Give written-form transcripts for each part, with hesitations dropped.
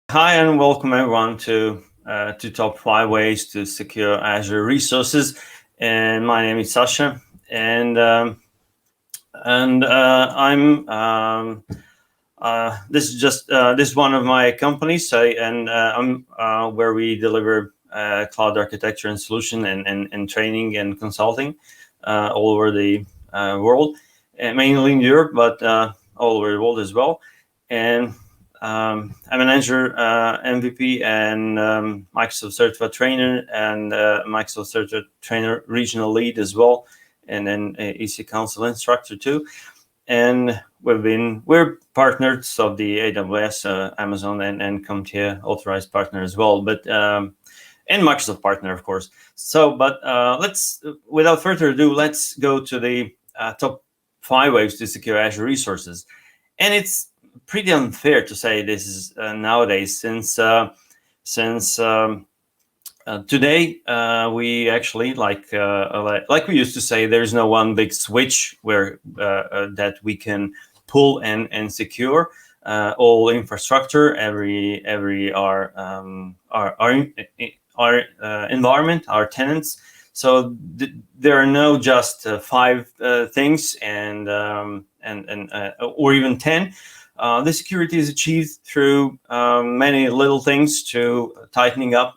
Hi and welcome everyone to top 5 ways to secure Azure resources. And my name is Sasha, and I'm this is just this is one of my companies. I'm where we deliver cloud architecture and solution and training and consulting all over the world, mainly in Europe, but all over the world as well. And I'm an Azure MVP and Microsoft Certified Trainer and Microsoft Certified Trainer Regional Lead as well, and then EC Council Instructor too. And we're partners of the AWS, Amazon, and CompTIA authorized partner as well, but and Microsoft partner, of course. So, but let's, without further ado, let's go to the top 5 ways to secure Azure resources. And it's pretty unfair to say this is nowadays, since today we actually like we used to say, there's no one big switch where that we can pull and secure all infrastructure, every our environment, our tenants. So there are no just 5 things and or even 10. The security is achieved through many little things, to tightening up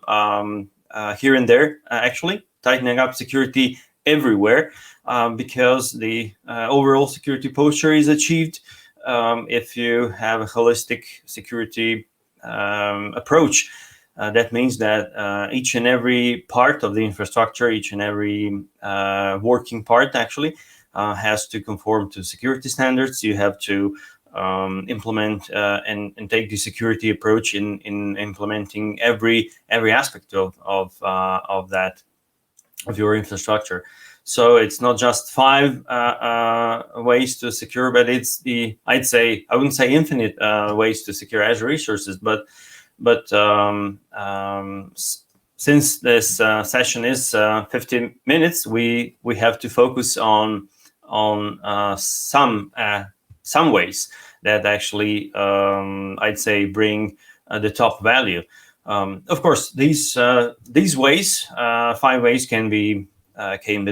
here and there, actually tightening up security everywhere, because the overall security posture is achieved if you have a holistic security approach. That means that each and every part of the infrastructure, each and every working part actually has to conform to security standards. You have to implement and take the security approach in implementing every aspect of that, of your infrastructure. So it's not just 5 ways to secure, but it's I wouldn't say infinite ways to secure Azure resources, but since this session is 15 minutes, we have to focus on some ways that actually I'd say bring the top value. Of course, these ways, 5 ways, can be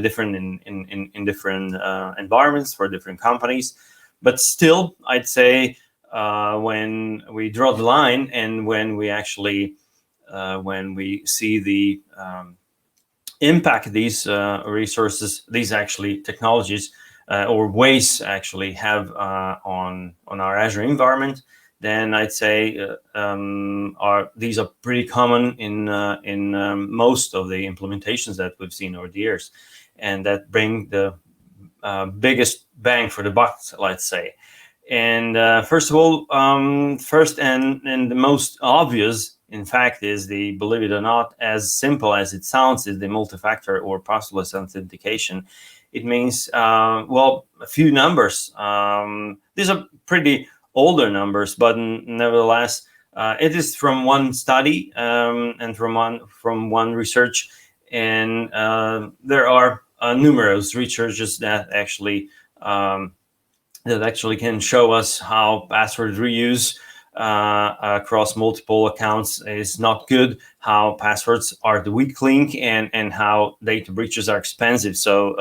different in different environments for different companies, but still, I'd say when we draw the line and when we actually when we see the impact these resources, these actually technologies or ways actually have on our Azure environment, then I'd say these are pretty common in most of the implementations that we've seen over the years, and that bring the biggest bang for the buck, let's say. And first of all, first and the most obvious, in fact, is the, believe it or not, as simple as it sounds, is the multifactor or passwordless authentication. It means, well, a few numbers. These are pretty older numbers, but nevertheless, it is from one study and from one research, and there are numerous researches that actually can show us how password reuse across multiple accounts is not good, how passwords are the weak link, and how data breaches are expensive. So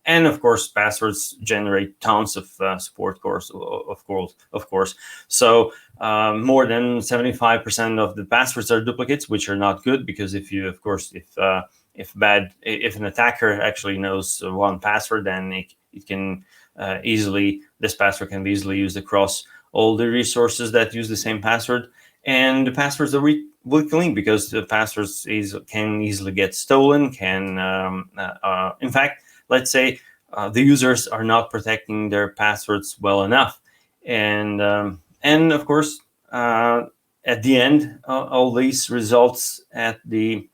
and of course, passwords generate tons of support costs, of course. So more than 75% of the passwords are duplicates, which are not good, because if you, of course, if an attacker actually knows one password, then it can this password can be easily used across all the resources that use the same password. And the passwords are weak link, because the passwords can easily get stolen. In fact, let's say the users are not protecting their passwords well enough, and of course, at the end, all these results the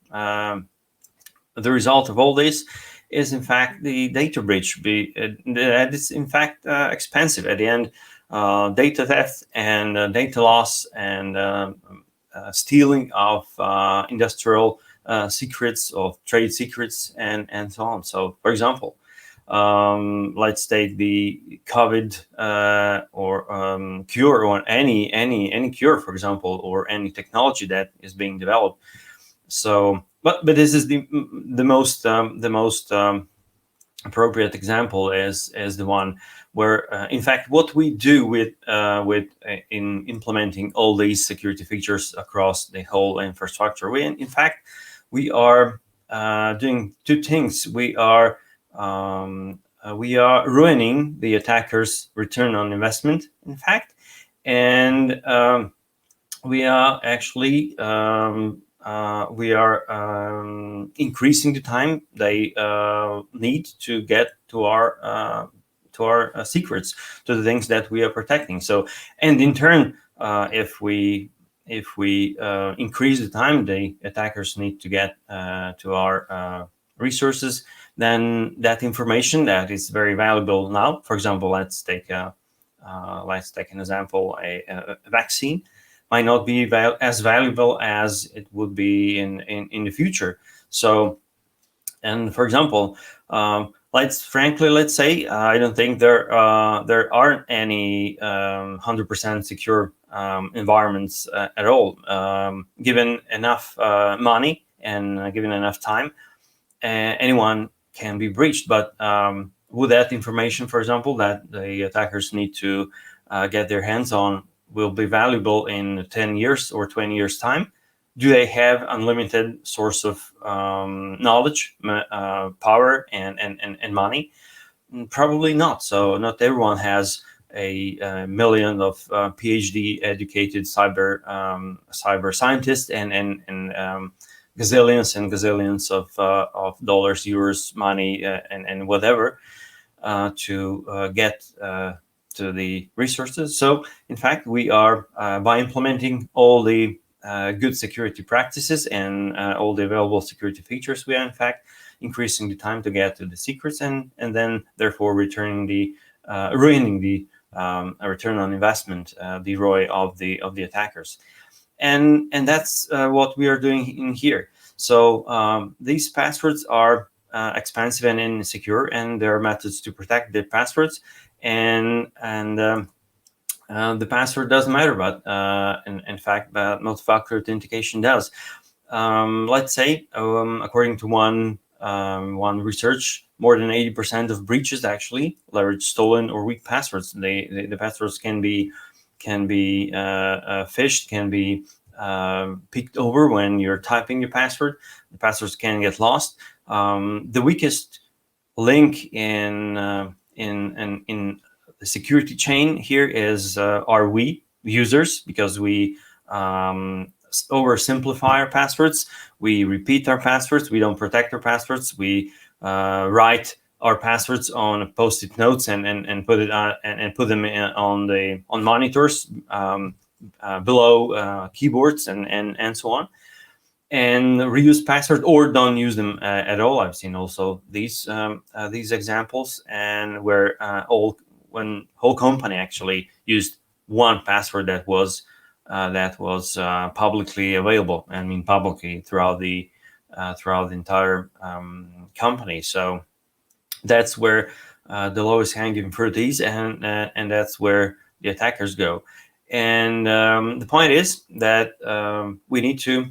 result of all this is, in fact, the data breach. That is, in fact, expensive at the end. Data theft and data loss and stealing of industrial secrets, of trade secrets, and so on. So, for example, let's take the COVID or cure, or any cure, for example, or any technology that is being developed. So, but this is the most appropriate example is the one where, in fact, what we do with in implementing all these security features across the whole infrastructure. In fact, we are doing two things. We are ruining the attacker's return on investment, in fact, and we are actually increasing the time they need to get to our secrets, to the things that we are protecting. So, and in turn, if we increase the time the attackers need to get to our resources, then that information that is very valuable now, for example, let's take an example, a vaccine, might not be as valuable as it would be in the future. So, and for example, let's say I don't think there aren't any 100% secure environments at all. Given enough money and given enough time, anyone can be breached. But would that information, for example, that the attackers need to get their hands on, will be valuable in 10 years or 20 years time? Do they have unlimited source of knowledge, power, and money? Probably not. So not everyone has a million of PhD educated cyber scientists and gazillions and gazillions of dollars, euros, money, and whatever to get to the resources. So, in fact, we are by implementing all the good security practices and all the available security features, we are in fact increasing the time to get to the secrets, and then therefore ruining the return on investment, the ROI of the attackers. And that's what we are doing in here. So these passwords are expensive and insecure, and there are methods to protect the passwords. And the password doesn't matter, but in fact, multi-factor authentication does. Let's say, according to one research, more than 80% of breaches actually leverage stolen or weak passwords. The passwords can be phished, can be peeked over when you're typing your password. The passwords can get lost. The weakest link in the security chain here is are we users, because we oversimplify our passwords. We repeat our passwords. We don't protect our passwords. We write our passwords on post-it notes and put it and put them on monitors below keyboards and so on, and reuse passwords or don't use them at all. I've seen also these examples, and where when whole company actually used one password that was publicly available. I mean, publicly throughout the entire company. So that's where the lowest hanging fruit is, and that's where the attackers go. And the point is that we need to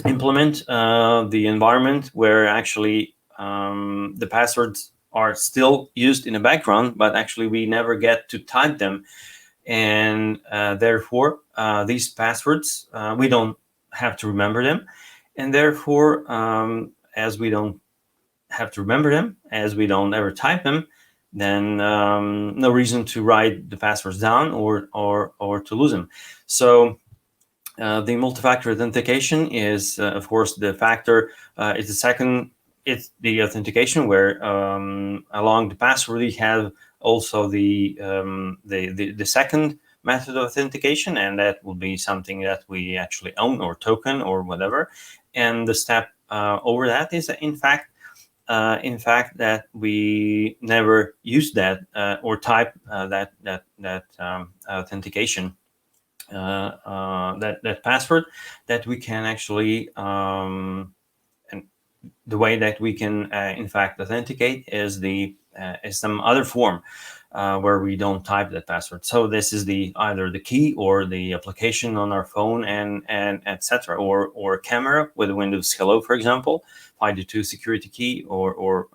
implement the environment where actually the passwords are still used in the background, but actually we never get to type them. And therefore, these passwords, we don't have to remember them. And therefore, as we don't have to remember them, as we don't ever type them, then no reason to write the passwords down or to lose them. So the multi-factor authentication is, of course, the factor. It's the second. It's the authentication where along the password we have also the second method of authentication, and that will be something that we actually own, or token, or whatever. And the step over that is, in fact, that we never use that or type that authentication, that password, that we can actually the way that we can, in fact, authenticate is some other form where we don't type that password. So this is either the key or the application on our phone and etc. Or camera with Windows Hello, for example, FIDO2 security key or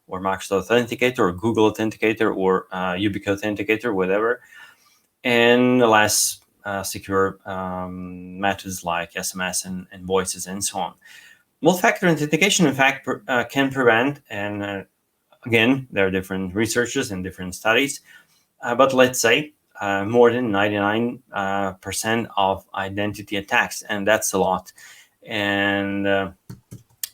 Microsoft Authenticator or Google Authenticator or Ubiquiti Authenticator, whatever. And the last secure methods like SMS and voices and so on. Multi-factor authentication, in fact, can prevent, and again, there are different researchers and different studies, but let's say more than 99% of identity attacks, and that's a lot.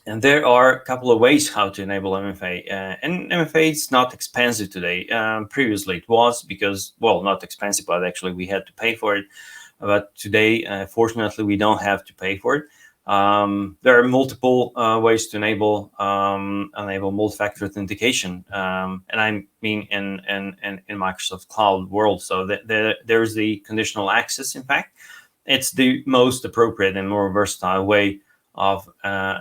And there are a couple of ways how to enable MFA. And MFA is not expensive today. Previously it was because, well, not expensive, but actually we had to pay for it. But today, fortunately, we don't have to pay for it. There are multiple ways to enable multi-factor authentication, and I mean in Microsoft Cloud world. So there's the conditional access. In fact, it's the most appropriate and more versatile way of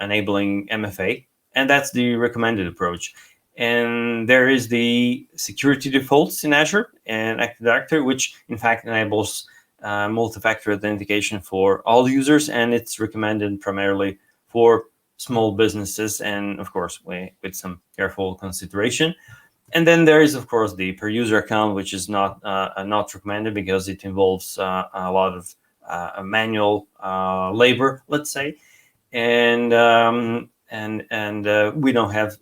enabling MFA, and that's the recommended approach. And there is the security defaults in Azure and Active Directory, which in fact enables multi-factor authentication for all users, and it's recommended primarily for small businesses, and of course with some careful consideration. And then there is, of course, the per user account, which is not recommended because it involves a lot of manual labor, let's say, and we don't have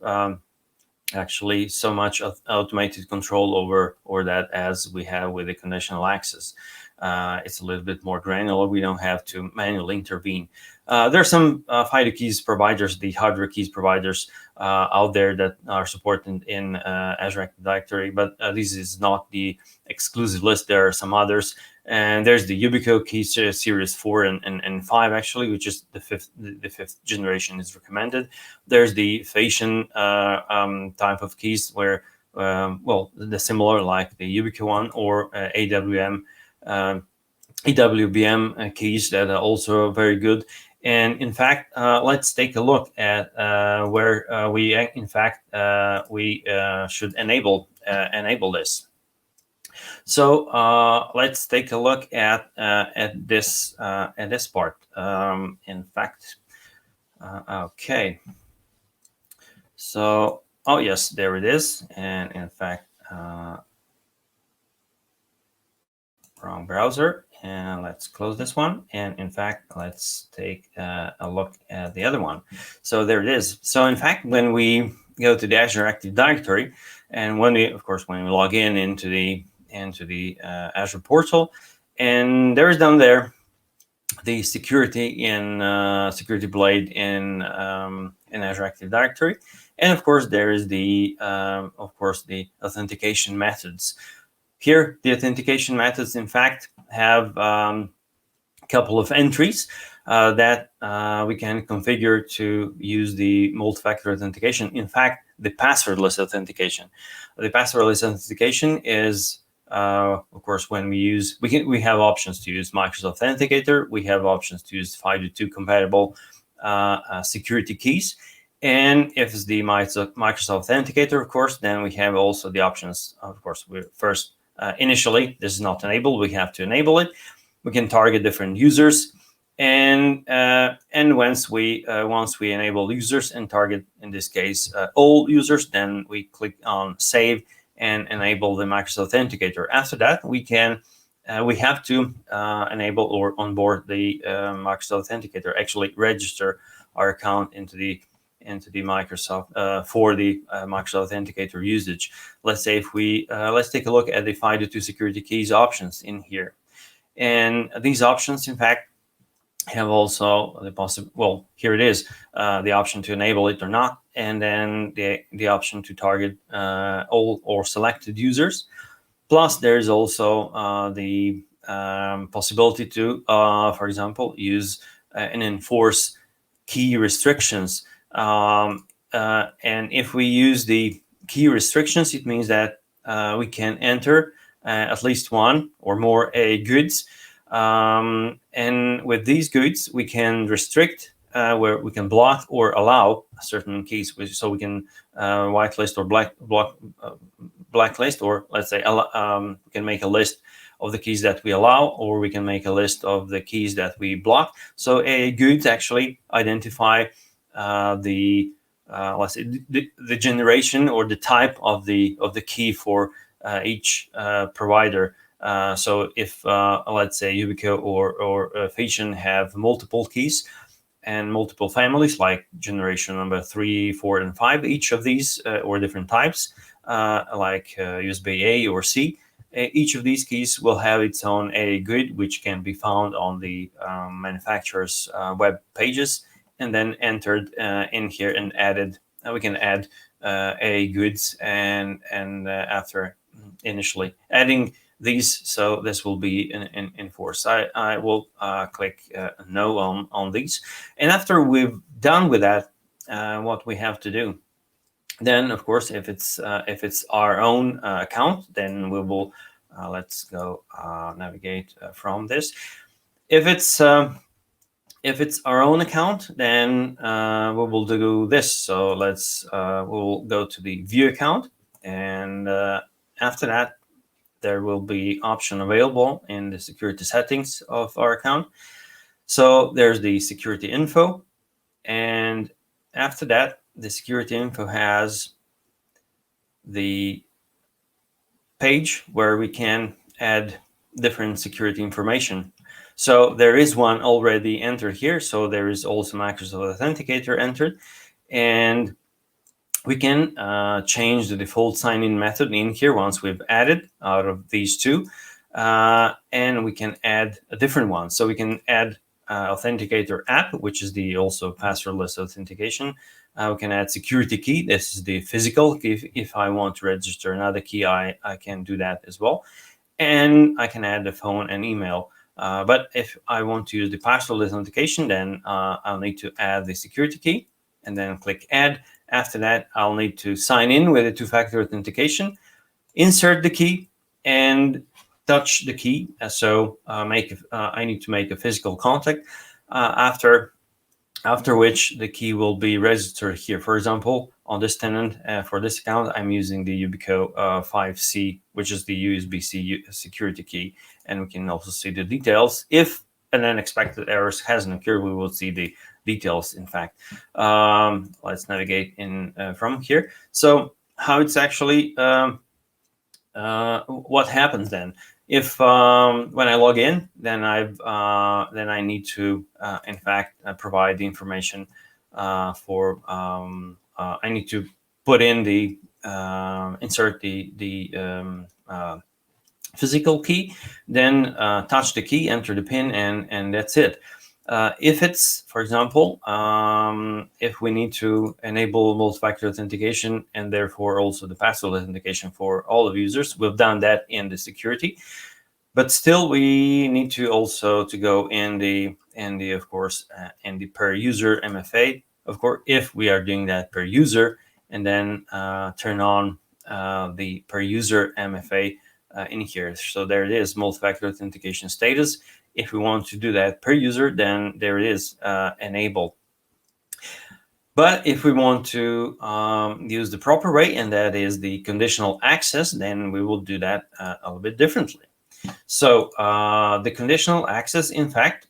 actually so much of automated control over that as we have with the conditional access. It's a little bit more granular. We don't have to manually intervene. There are some FIDO keys providers, the hardware keys providers out there that are supported in Azure Active Directory, but this is not the exclusive list. There are some others. And there's the Ubiquiti keys series 4 and 5, actually, which is the fifth generation is recommended. There's the Fashion type of keys where, well, the similar like the Ubiquiti one or EWBM keys that are also very good. And in fact, let's take a look at where we in fact should enable this. So let's take a look at this part. In fact, okay. So, oh yes, there it is. And in fact, wrong browser. And let's close this one. And in fact, let's take a look at the other one. So there it is. So in fact, when we go to the Azure Active Directory, and when we log into the Azure portal, and there is down there the security in security blade in Azure Active Directory, and of course there is the authentication methods. Here, the authentication methods, in fact, have a couple of entries that we can configure to use the multi-factor authentication. In fact, the passwordless authentication. The passwordless authentication is, of course, when we have options to use Microsoft Authenticator. We have options to use FIDO2 compatible security keys. And if it's the Microsoft Authenticator, of course, then we have also the options. Of course, initially, this is not enabled. We have to enable it. We can target different users, and once we enable users and target, in this case, all users, then we click on Save and enable the Microsoft Authenticator. After that, we have to enable or onboard the Microsoft Authenticator. Actually, register our account into the Microsoft for the Microsoft Authenticator usage. Let's say let's take a look at the FIDO2 security keys options in here, and these options, in fact, have also the possible. Well, here it is, the option to enable it or not, and then the option to target all or selected users. Plus, there is also the possibility to, for example, use and enforce key restrictions. And if we use the key restrictions, it means that we can enter at least one or more goods. And with these goods, we can restrict where we can block or allow certain keys. So we can whitelist or blacklist, or let's say we can make a list of the keys that we allow, or we can make a list of the keys that we block. So a good actually identify let's say the generation or the type of the key for each provider. So if let's say Yubico or Fashion have multiple keys and multiple families, like generation number 3, 4, and 5, each of these or different types, like USB A or C, each of these keys will have its own A grid, which can be found on the manufacturer's web pages, and then entered in here and added. We can add A grids, and after initially adding these, so this will be in force. I will click no on these, and after we've done with that, what we have to do then, of course, if it's our own account, then we will let's go navigate from this. If it's our own account, then we will do this. So let's we'll go to the view account, and after that, there will be option available in the security settings of our account. So there's the security info, and after that, the security info has the page where we can add different security information. So there is one already entered here. So there is also Microsoft Authenticator entered, and we can change the default sign-in method in here once we've added out of these two, and we can add a different one. So we can add Authenticator app, which is the also passwordless authentication. We can add security key. This is the physical key. If I want to register another key, I can do that as well. And I can add the phone and email. But if I want to use the passwordless authentication, then I'll need to add the security key and then click add. After that, I'll need to sign in with a two-factor authentication, insert the key, and touch the key. So I need to make a physical contact, after which the key will be registered here. For example, on this tenant, for this account, I'm using the Yubico 5C, which is the USB-C security key. And we can also see the details. If an unexpected error hasn't occurred, we will see the details, in fact. Let's navigate in from here. So how it's actually, what happens then? If when I log in, then I need to in fact provide the information for I need to put in the insert the physical key, then touch the key, enter the PIN, and that's it. If it's, for example, if we need to enable multi-factor authentication and therefore also the password authentication for all of users, we've done that in the security. But still, we need to also to go in the of course in the per user MFA. Of course, if we are doing that per user, and then turn on the per user MFA in here. So there it is, multi-factor authentication status. If we want to do that per user, then there it is, enabled. But if we want to use the proper way, and that is the conditional access, then we will do that a little bit differently. So the conditional access, in fact,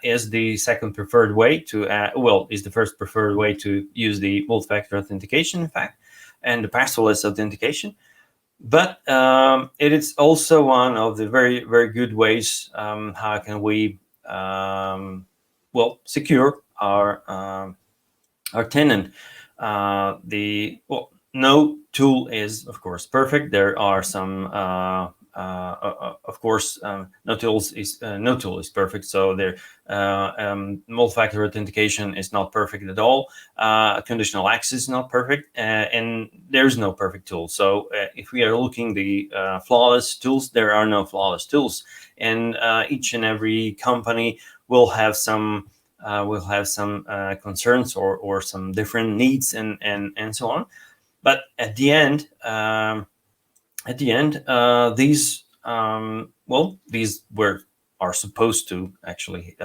is the second preferred way to, is the first preferred way to use the multi-factor authentication, in fact, and the passwordless authentication. But it is also one of the very, very good ways how can we secure our tenant. No tool is, of course, perfect. There are some of course, no tool is perfect. So there, multi-factor authentication is not perfect at all. Conditional access is not perfect, and there's no perfect tool. So if we are looking the flawless tools, there are no flawless tools, and each and every company will have some concerns or some different needs and so on. But at the end. These are supposed to actually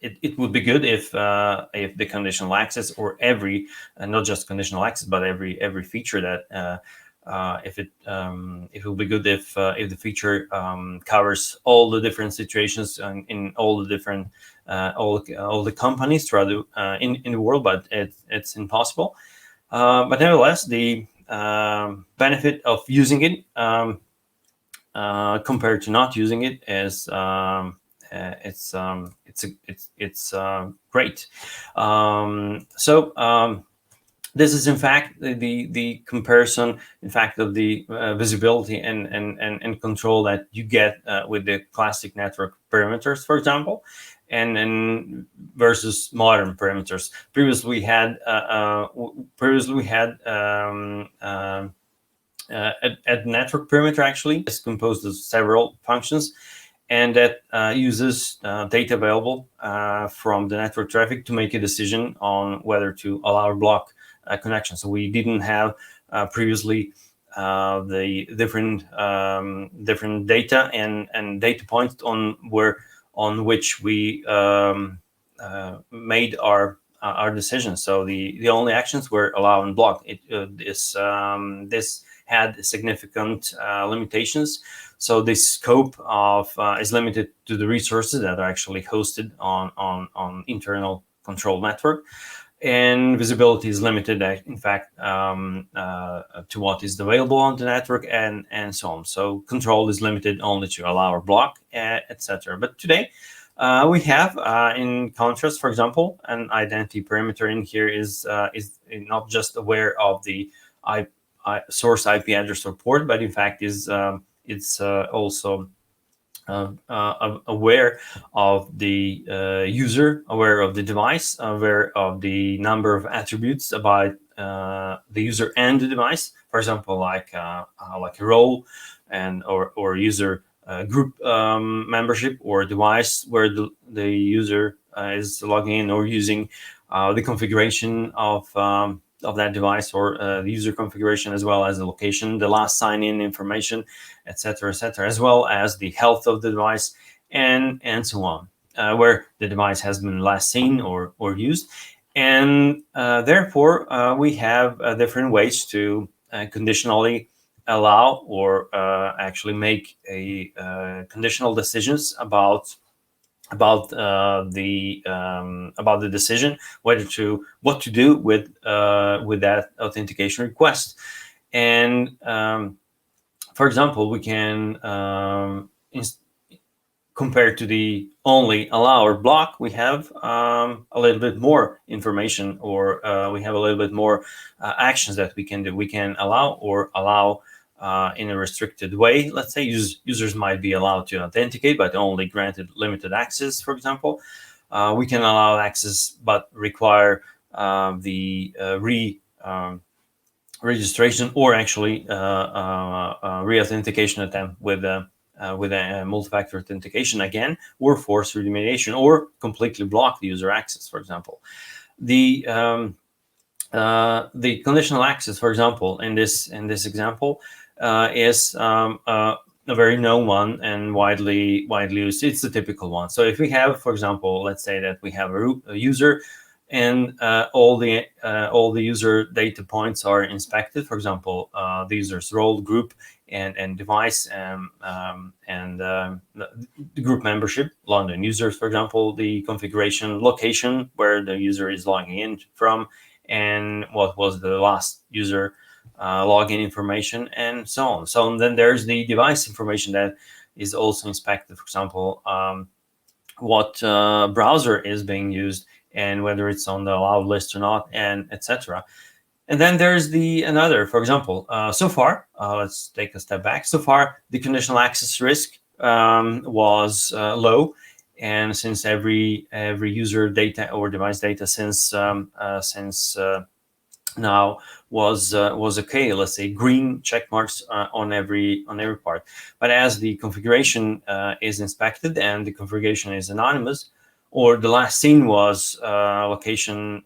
it would be good if the conditional access, or every, not just conditional access, but every feature that if it will be good if the feature covers all the different situations in all the different all the companies throughout in the world, but it's impossible. But nevertheless, the benefit of using it compared to not using it is it's great. This is in fact the comparison, in fact, of the visibility and control that you get with the classic network perimeters, for example, and versus modern perimeters. Previously we had a network perimeter actually is composed of several functions, and that uses data available from the network traffic to make a decision on whether to allow or block a connection. So we didn't have previously the different data and data points on which we made our decisions. So the only actions were allow and block. This had significant limitations. So the scope of is limited to the resources that are actually hosted on internal control network, and visibility is limited, in fact, to what is available on the network, and so on. So control is limited only to allow or block, etc. But today we have, in contrast, for example, an identity perimeter in here is not just aware of the source IP address or port, but in fact is it's also aware of the user, aware of the device, aware of the number of attributes about the user and the device. For example, like a role or user group membership, or device where the user is logging in or using, the configuration of that device, or the user configuration, as well as the location, the last sign-in information, etc., as well as the health of the device, and so on, where the device has been last seen or used. And therefore, we have different ways to conditionally allow or actually make a conditional decisions about the decision what to do with that authentication request. And for example, we can compared to the only allow or block, we have a little bit more information, or we have a little bit more actions that we can do. We can allow in a restricted way. Let's say users might be allowed to authenticate, but only granted limited access, for example. We can allow access, but require the registration, or actually re-authentication attempt with a multi-factor authentication again, or force remediation, or completely block the user access, for example. The conditional access, for example, in this example, is a very known one and widely used. It's the typical one. So if we have, for example, let's say that we have a user, and all the user data points are inspected. For example, the user's role, group, and device, and the group membership, London users, for example, the configuration, location where the user is logging in from, and what was the last user login information, and so on. So then there's the device information that is also inspected. For example, what browser is being used, and whether it's on the allowed list or not, and etc. And then there's another, for example, so far, let's take a step back. So far, the conditional access risk was low, and since every user data or device data since now was okay, let's say green check marks on every part. But as the configuration is inspected and the configuration is anonymous, or the last seen was the location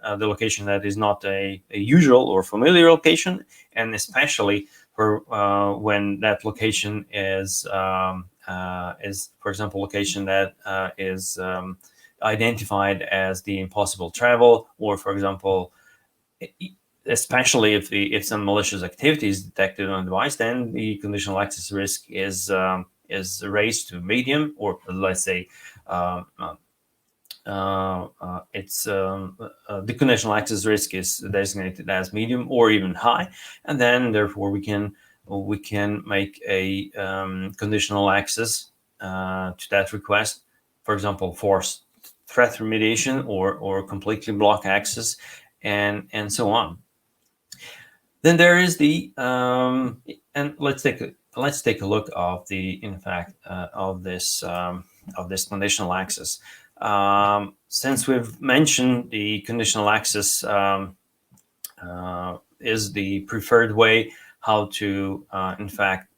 that is not a usual or familiar location, and especially, where when that location is, for example, location that is identified as the impossible travel, or for example, especially if some malicious activity is detected on the device, then the conditional access risk is raised to medium, or let's say the conditional access risk is designated as medium or even high, and then therefore we can make a conditional access to that request, for example, force threat remediation or completely block access, and so on. Then there is the and let's take a look of the of this conditional access. Since we've mentioned the conditional access is the preferred way how to in fact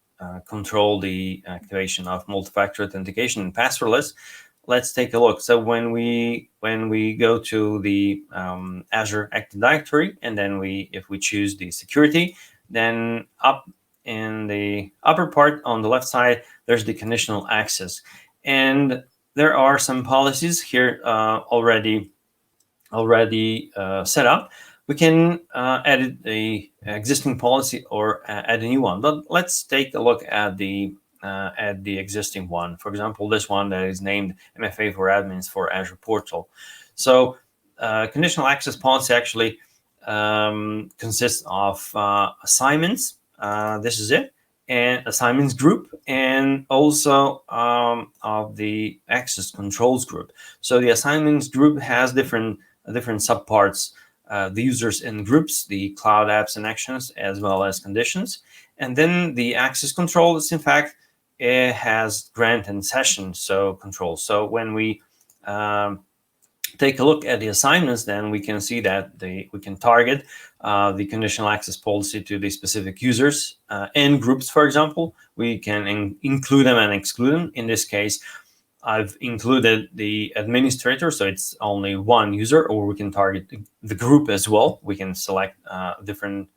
control the activation of multi-factor authentication and passwordless, let's take a look. So when we go to the Azure Active Directory, and then if we choose the security, then up in the upper part on the left side, there's the conditional access, and there are some policies here already set up. We can edit the existing policy or add a new one, but let's take a look at the existing one. For example, this one that is named MFA for admins for Azure Portal. So conditional access policy actually consists of assignments. This is it, and assignments group, and also of the access controls group. So the assignments group has different subparts: the users and groups, the cloud apps and actions, as well as conditions. And then the access control is in fact, it has grant and session control. So when we take a look at the assignments, then we can see that we can target the conditional access policy to the specific users and groups. For example, we can include them and exclude them. In this case, I've included the administrator, so it's only one user, or we can target the group as well. We can select different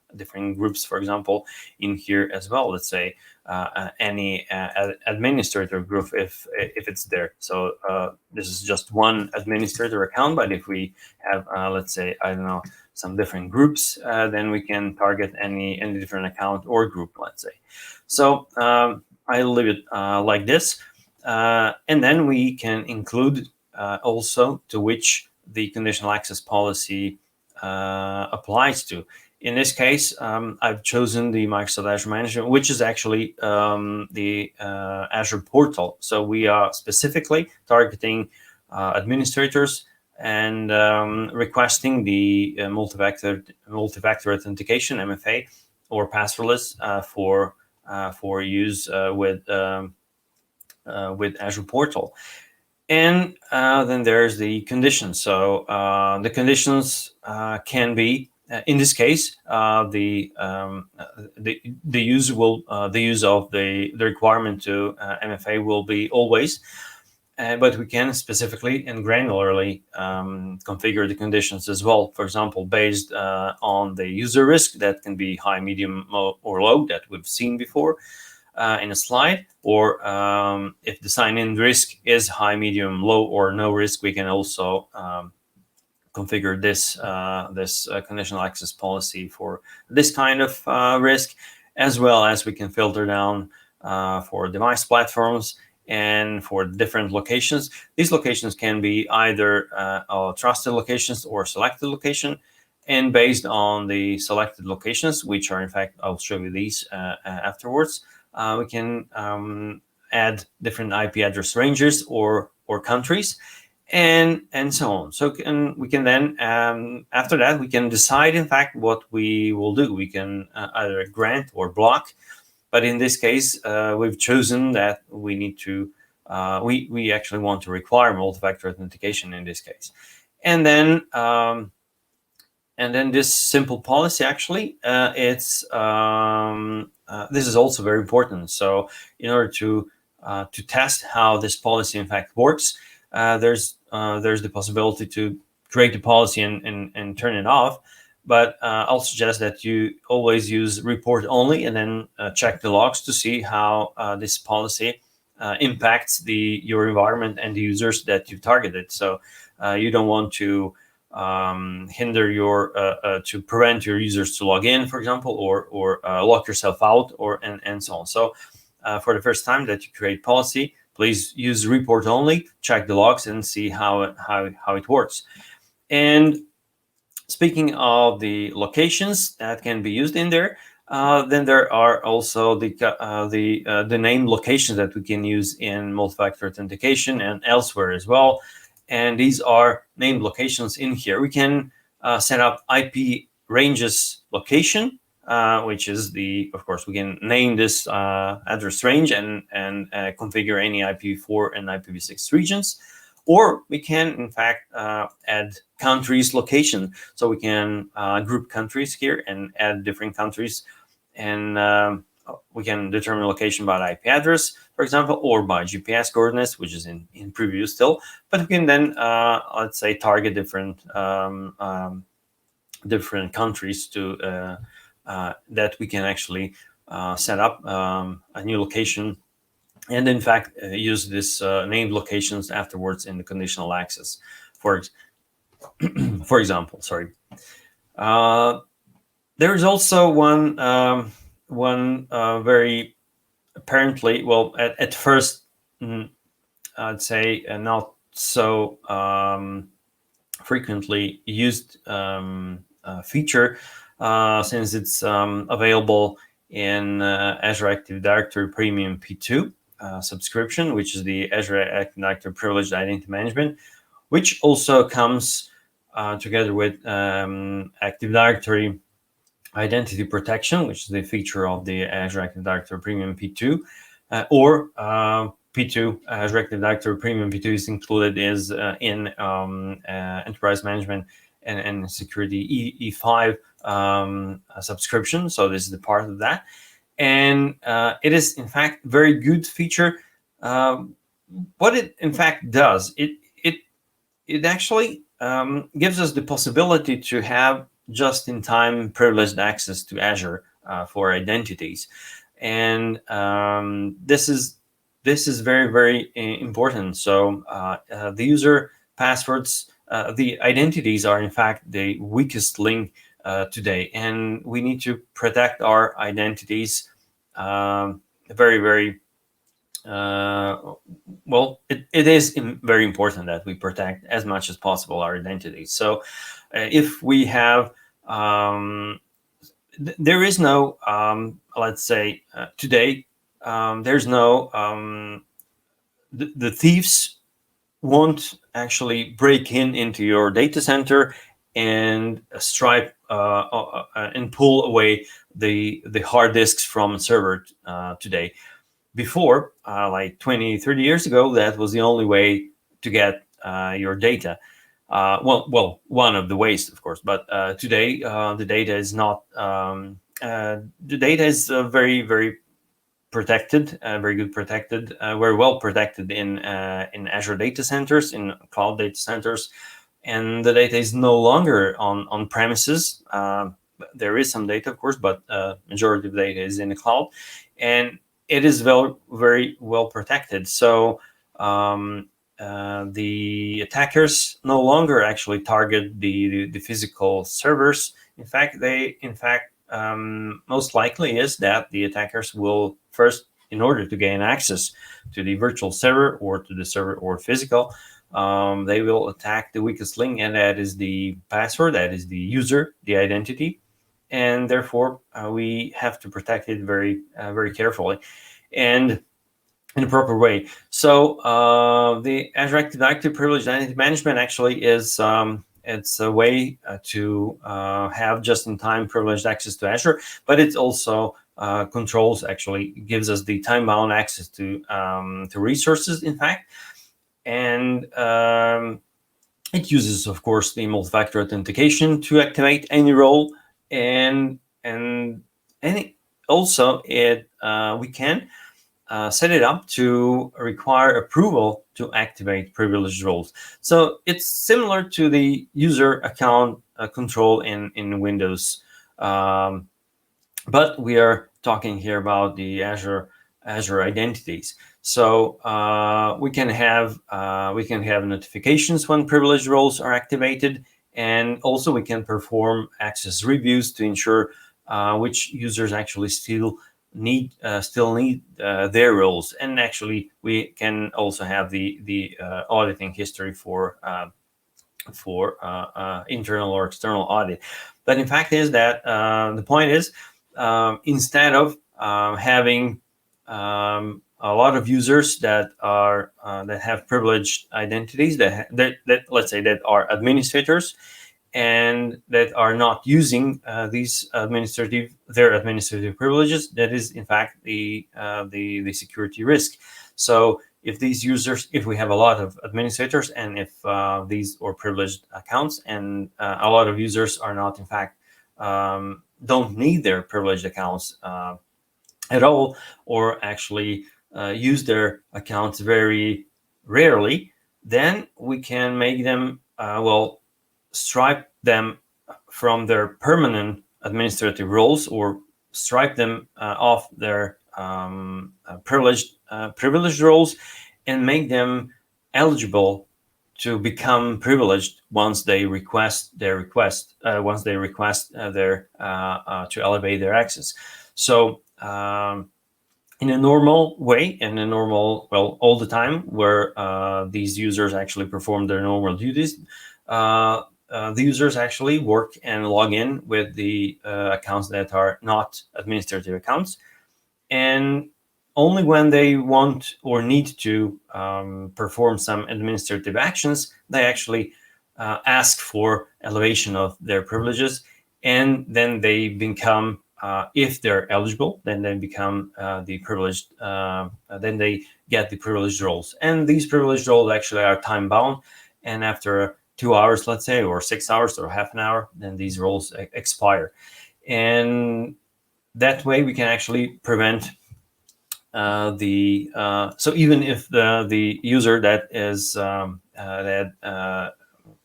groups, for example, in here as well. Let's say any administrator group if it's there. So this is just one administrator account, but if we have let's say, I don't know, some different groups, then we can target any different account or group, let's say. So I'll leave it like this. And then we can include also to which the conditional access policy applies to. In this case, I've chosen the Microsoft Azure Manager, which is actually the Azure portal. So we are specifically targeting administrators and requesting the multi-factor authentication, MFA, or passwordless for use with Azure portal. And then there's the conditions. So the conditions can be, in this case, the use of the requirement to MFA will be always, but we can specifically and granularly configure the conditions as well. For example, based on the user risk, that can be high, medium, or low, that we've seen before in a slide, or if the sign-in risk is high, medium, low, or no risk, we can also configure this conditional access policy for this kind of risk, as well as we can filter down for device platforms and for different locations. These locations can be either trusted locations or selected location, and based on the selected locations, which are in fact, I'll show you these afterwards, we can add different IP address ranges or countries, and so on. So we can then, after that, we can decide, in fact, what we will do. We can either grant or block. But in this case, we've chosen that we need to, we actually want to require multi-factor authentication in this case. And then this simple policy, actually, this is also very important. So in order to test how this policy in fact works, there's the possibility to create a policy and turn it off. but I'll suggest that you always use report only, and then check the logs to see how this policy impacts your environment and the users that you've targeted. So you don't want to hinder to prevent your users to log in, for example, or lock yourself out, and so on. So for the first time that you create policy, please use report only, check the logs, and see how it works. And speaking of the locations that can be used in there, then there are also the named locations that we can use in multi-factor authentication and elsewhere as well. And these are named locations in here. We can set up IP ranges location, which is of course, we can name this address range and configure any IPv4 and IPv6 regions. Or we can, in fact, add countries location. So we can group countries here and add different countries. And we can determine location by IP address, for example, or by GPS coordinates, which is in preview still. But we can then, let's say, target different countries to that we can actually set up a new location, and in fact use this named locations afterwards in the conditional access. For example, sorry. There is also one very apparently, well, at first, I'd say not so frequently used feature, since it's available in Azure Active Directory Premium P2 subscription, which is the Azure Active Directory Privileged Identity Management, which also comes together with Active Directory Identity Protection, which is the feature of the Azure Active Directory Premium P2, or P2. Azure Active Directory Premium P2 is included in Enterprise Management and Security E5 subscription. So this is the part of that. And it is, in fact, very good feature. What it, in fact, does, it actually gives us the possibility to have just-in-time privileged access to Azure for identities. And this is very, very important. So the user passwords, the identities are, in fact, the weakest link today, and we need to protect our identities very, very well. It is very important that we protect as much as possible our identities. So if we have there is no let's say today there's no the thieves won't actually break into your data center and stripe and pull away the hard disks from a server today. Before, like 20, 30 years ago, that was the only way to get your data. Well, one of the ways, of course, but today the data is not. The data is very, very protected, very good protected, very well protected in Azure data centers, in cloud data centers, and the data is no longer on premises. There is some data, of course, but majority of data is in the cloud, and it is very well protected. So the attackers no longer actually target the physical servers. In fact, most likely is that the attackers will first, in order to gain access to the virtual server or to the server or physical, they will attack the weakest link, and that is the password, that is the user, the identity, and therefore we have to protect it very, very carefully and in a proper way. So the Azure Active Directory Privileged Identity Management actually is it's a way to have just-in-time privileged access to Azure, but it also controls, actually gives us the time-bound access to resources, in fact. And it uses, of course, the multi-factor authentication to activate any role, and also we can set it up to require approval to activate privileged roles. So it's similar to the user account control in Windows, but we are talking here about the Azure identities. So we can have notifications when privileged roles are activated, and also we can perform access reviews to ensure which users actually still need their roles. And actually, we can also have the auditing history for internal or external audit. But in fact is that the point is, instead of having a lot of users that have privileged identities, that let's say that are administrators and that are not using these administrative privileges, that is in fact the security risk. So if these users, if we have a lot of administrators, and if these are privileged accounts, and a lot of users are not, in fact, don't need their privileged accounts at all, or actually use their accounts very rarely, then we can make them, stripe them from their permanent administrative roles, or stripe them off their privileged roles, and make them eligible to become privileged once they request to elevate their access. So in a normal way, all the time, where these users actually perform their normal duties, the users actually work and log in with the accounts that are not administrative accounts, and only when they want or need to perform some administrative actions, they actually ask for elevation of their privileges, and then they become, if they're eligible, then they become the privileged, then they get the privileged roles. And these privileged roles actually are time bound, and after 2 hours, let's say, or 6 hours, or half an hour, then these roles expire. And that way we can actually prevent so even if the user that is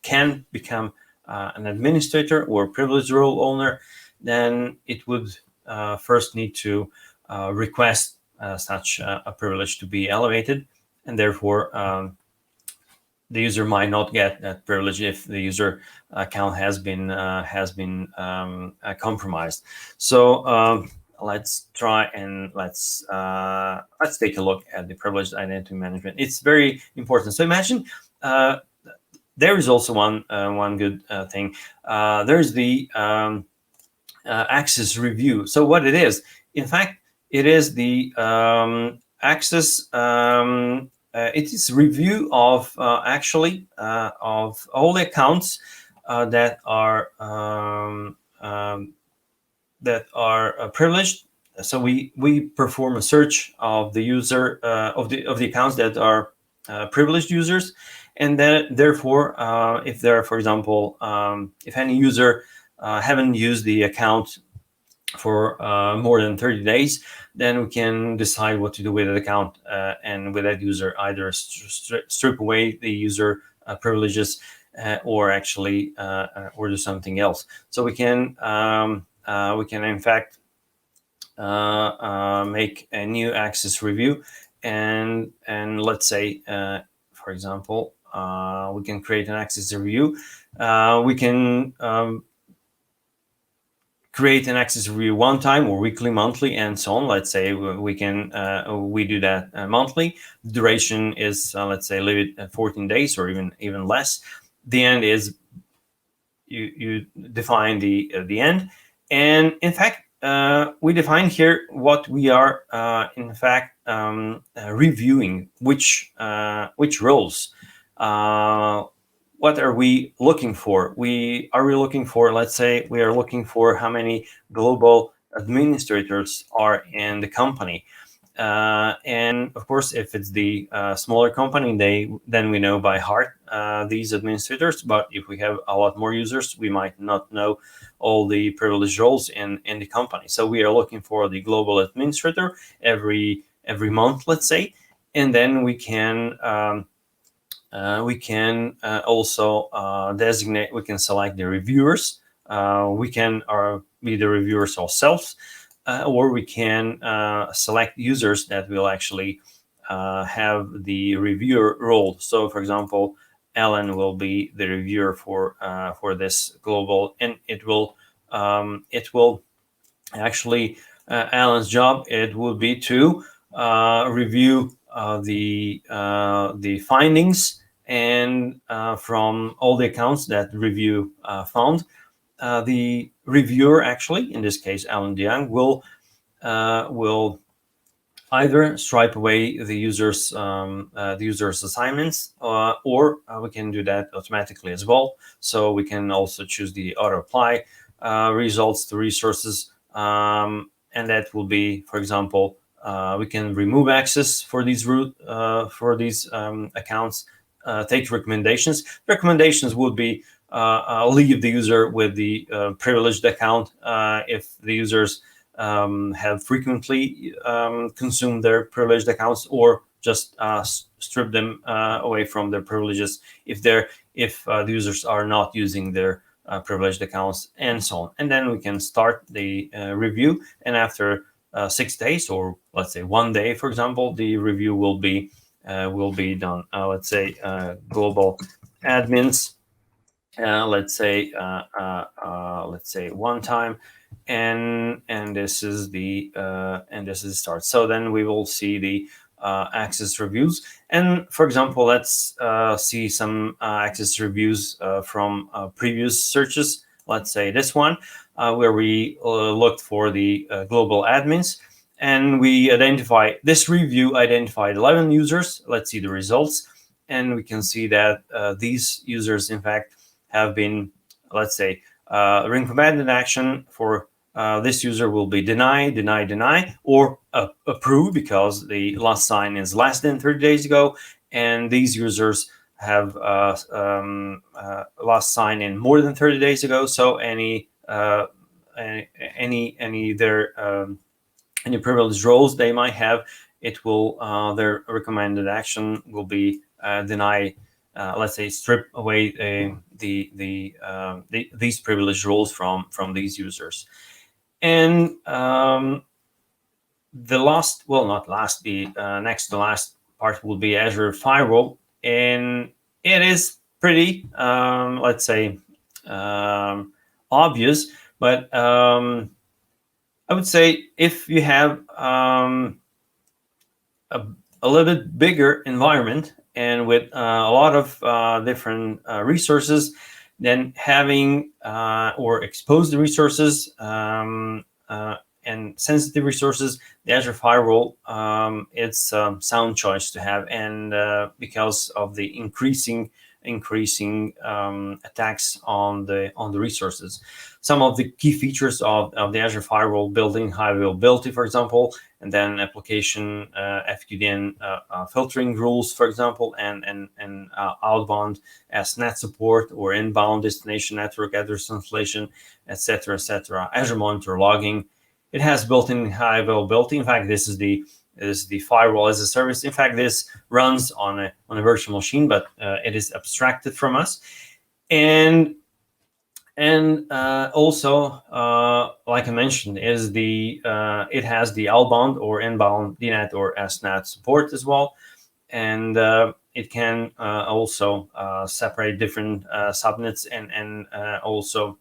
can become an administrator or privileged role owner, then it would first need to request such a privilege to be elevated, and therefore the user might not get that privilege if the user account has been compromised. So let's try and let's take a look at the privileged identity management. It's very important. So imagine there is also one good thing. There's the access review. So what it is, in fact, it is the access. It is review of actually of all the accounts that are privileged. So we perform a search of the user of the accounts that are privileged users, and then therefore, if there are, for example, if any user haven't used the account for more than 30 days, then we can decide what to do with that account and with that user, either strip away the user privileges or actually or do something else. So we can in fact make a new access review, and let's say for example we can create an access review. We can create an access review one time, or weekly, monthly, and so on. Let's say we do that monthly. The duration is let's say leave it at 14 days or even less. The end is you define the end, and in fact we define here what we are in fact reviewing, which roles. What are we looking for? Are we looking for, let's say, we are looking for how many global administrators are in the company. And of course, if it's the smaller company, then we know by heart these administrators. But if we have a lot more users, we might not know all the privileged roles in the company. So we are looking for the global administrator. Every every month, let's say, and then we can also designate. We can select the reviewers. We can be the reviewers ourselves, or we can select users that will actually have the reviewer role. So, for example, Alan will be the reviewer for this global, and it will actually Alan's job. It will be to review the findings and from all the accounts that review found. The reviewer, actually, in this case, Alan DeYoung, will either stripe away the user's assignments, or we can do that automatically as well. So we can also choose the auto apply results to resources, and that will be, for example, we can remove access for these accounts. Take recommendations. Recommendations would be leave the user with the privileged account if the users have frequently consumed their privileged accounts, or just strip them away from their privileges if the users are not using their privileged accounts, and so on. And then we can start the review, and after 6 days, or let's say 1 day, for example, the review will be done. Let's say global admins. Let's say one time, and this is the start. So then we will see the access reviews, and for example, let's see some access reviews from previous searches. Let's say this one, where we looked for the global admins, and we this review identified 11 users. Let's see the results, and we can see that these users, in fact, have been, let's say, recommended action for this user will be deny, or approve, because the last sign is less than 30 days ago, and these users have last sign in more than 30 days ago. So any privileged roles they might have, it will their recommended action will be deny. Let's say strip away these privileged roles from these users. And the last, well, not last, the next to last part will be Azure Firewall, and it is pretty, let's say, obvious, but I would say if you have a little bit bigger environment and with a lot of different resources, then having or exposed resources and sensitive resources, the Azure Firewall, it's a sound choice to have, and because of the increasing attacks on the resources. Some of the key features of the Azure Firewall: building high availability, for example, and then application FQDN filtering rules, for example, and outbound SNAT support, or inbound destination network address translation, etc., etc. Azure Monitor logging. It has built-in high availability. In fact, this is the firewall as a service. In fact, this runs on a virtual machine, but it is abstracted from us. And also, like I mentioned, it has the outbound or inbound DNAT or SNAT support as well, and it can also separate different subnets, and also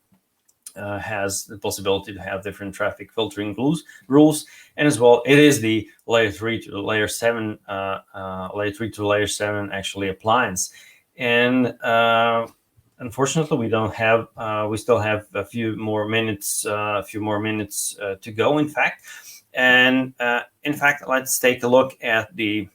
has the possibility to have different traffic filtering rules, and as well, it is the layer 3 to layer 7 actually appliance. And unfortunately, we don't have. We still have a few more minutes to go. In fact, let's take a look at the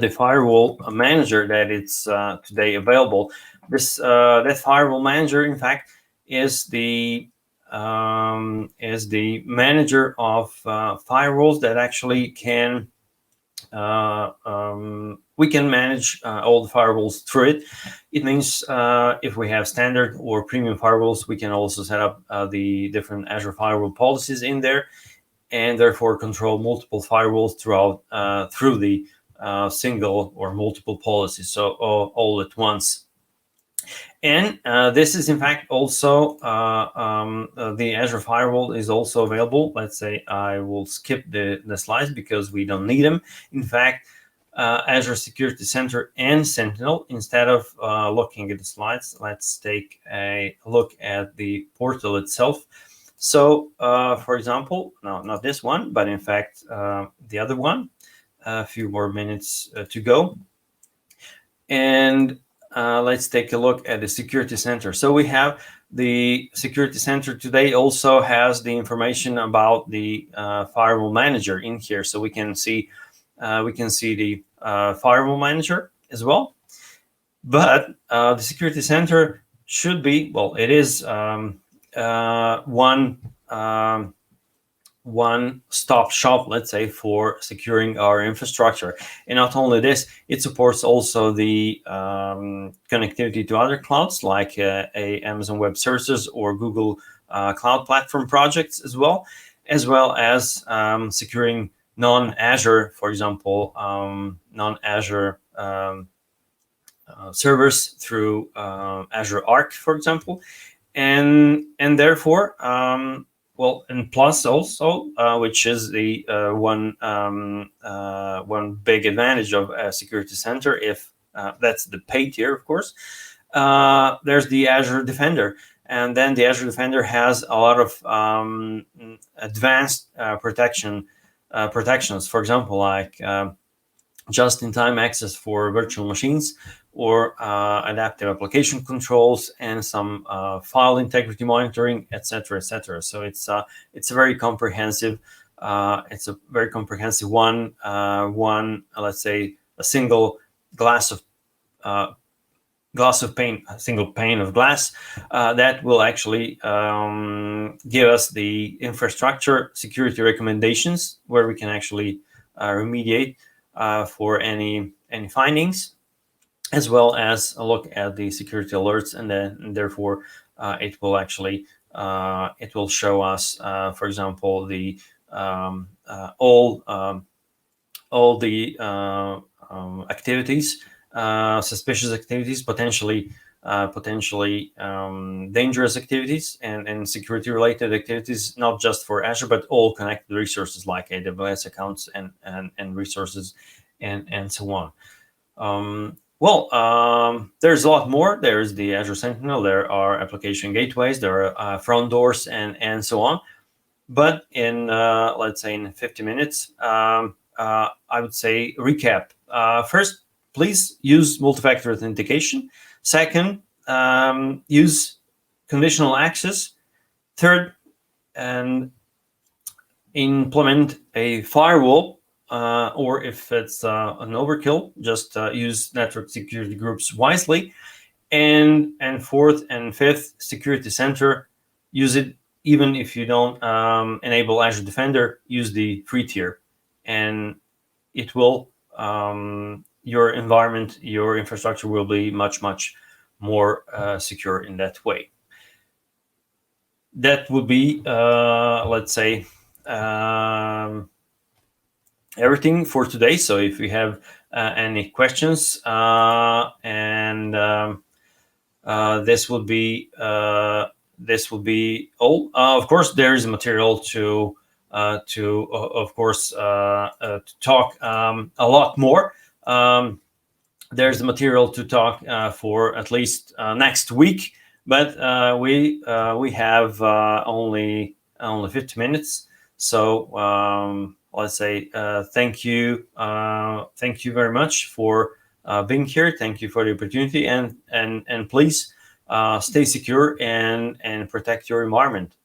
firewall manager that it's today available. That firewall manager, in fact, is the manager of firewalls that actually can. We can manage all the firewalls through it. It means if we have standard or premium firewalls, we can also set up the different Azure firewall policies in there. and therefore control multiple firewalls through the single or multiple policies, so all at once. And this is in fact also the Azure Firewall is also available. Let's say I will skip the slides because we don't need them. In fact, Azure Security Center and Sentinel, instead of looking at the slides, let's take a look at the portal itself. So, for example, no, not this one, but in fact, the other one, a few more minutes to go. And let's take a look at the Security Center. So we have the Security Center today also has the information about the Firewall Manager in here. So we can see the Firewall Manager as well. But the Security Center should be, well, it is one-stop shop, let's say, for securing our infrastructure. And not only this, it supports also the connectivity to other clouds like Amazon Web Services or Google Cloud Platform projects as well as securing non-Azure, for example, non-Azure servers through Azure Arc, for example, and therefore, well, and plus also, which is the one big advantage of a Security Center, if that's the paid tier, of course. There's the Azure Defender, and then the Azure Defender has a lot of advanced protections. For example, like just-in-time access for virtual machines, or adaptive application controls, and some file integrity monitoring, etc., etc. So it's a very comprehensive. It's a very comprehensive one. Let's say a single glass of pane, a single pane of glass that will actually give us the infrastructure security recommendations, where we can actually remediate for any findings, as well as a look at the security alerts, and therefore it will actually it will show us, for example, the all the activities, suspicious activities, potentially dangerous activities, and security related activities, not just for Azure, but all connected resources like AWS accounts and resources and so on. There's a lot more. There's the Azure Sentinel, there are application gateways, there are front doors, and so on. But in, let's say, in 50 minutes, I would say recap. First, please use multi-factor authentication. Second, use conditional access. Third, and implement a firewall. Or if it's an overkill, just use network security groups wisely. And fourth and fifth, Security Center, use it even if you don't enable Azure Defender. Use the free tier, and it will your environment, your infrastructure will be much more secure in that way. That would be, let's say, everything for today. So if you have any questions, this will be all. Of course, there is material to talk a lot more. There's material to talk for at least next week, but we have only 50 minutes. So let's say thank you very much for being here. Thank you for the opportunity, and please stay secure and protect your environment.